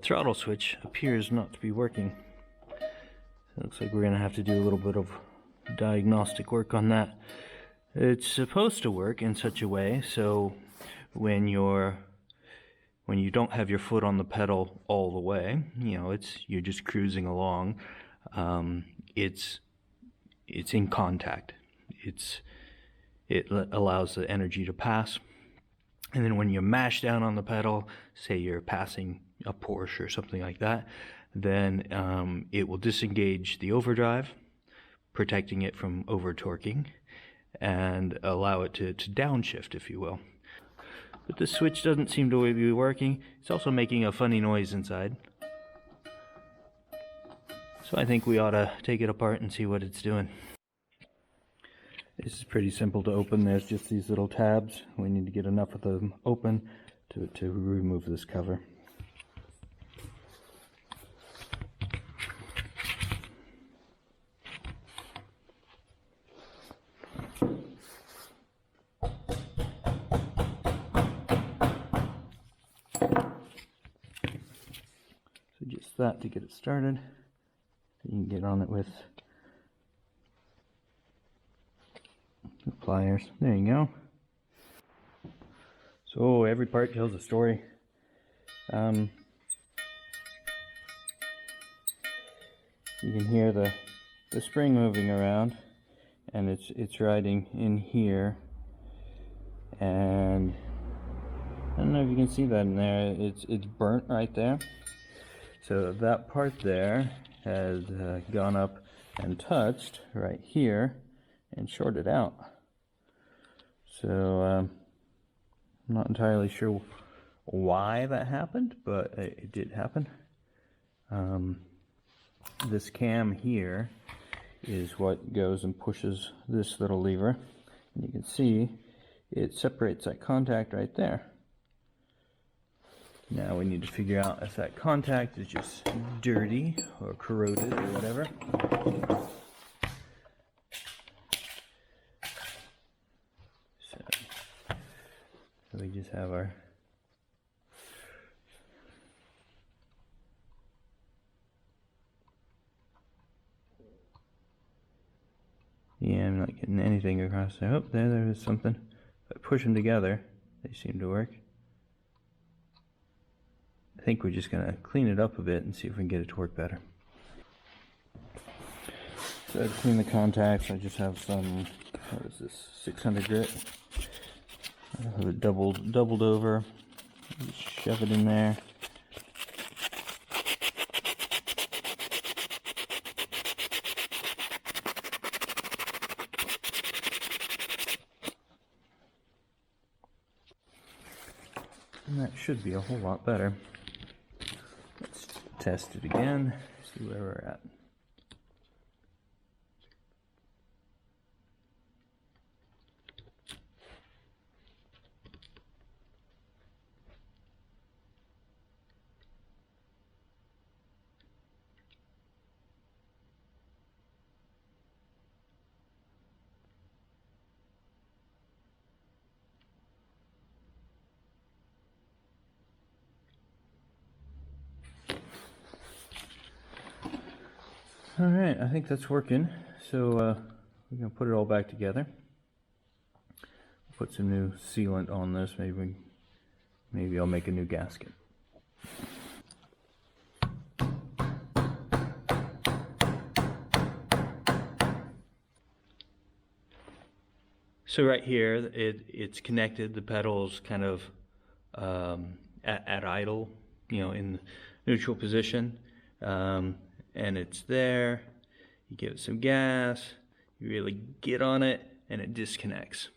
throttle switch appears not to be working. It looks like we're going to have to do a little bit of diagnostic work on that. It's supposed to work in such a way so when you don't have your foot on the pedal all the way, you're just cruising along, it's in contact. It allows the energy to pass. And then when you mash down on the pedal, say you're passing a Porsche or something like that, then it will disengage the overdrive, protecting it from over-torquing, and allow it to downshift, if you will. But this switch doesn't seem to be working. It's also making a funny noise inside. So I think we ought to take it apart and see what it's doing. This is pretty simple to open. There's just these little tabs. We need to get enough of them open to remove this cover. So just that to get it started. You can get on it with the pliers. There you go. So every part tells a story. You can hear the spring moving around, and it's riding in here. And I don't know if you can see that in there. It's burnt right there. So that part there has gone up and touched right here and shorted out. So I'm not entirely sure why that happened, but it did happen. This cam here is what goes and pushes this little lever, and you can see it separates that contact right there. Now we need to figure out if that contact is just dirty or corroded or whatever. So we just have our I'm not getting anything across there. Oh, there is something. If I push them together, they seem to work. I think we're just going to clean it up a bit and see if we can get it to work better. So to clean the contacts, I just have some, what is this, 600 grit. I have it doubled over. Just shove it in there. And that should be a whole lot better. Let's test it again, see where we're at. Alright, I think that's working. So we're going to put it all back together. Put some new sealant on this. Maybe I'll make a new gasket. So right here, it's connected. The pedal's kind of at idle, in neutral position. And it's there. You give it some gas, you really get on it, and it disconnects.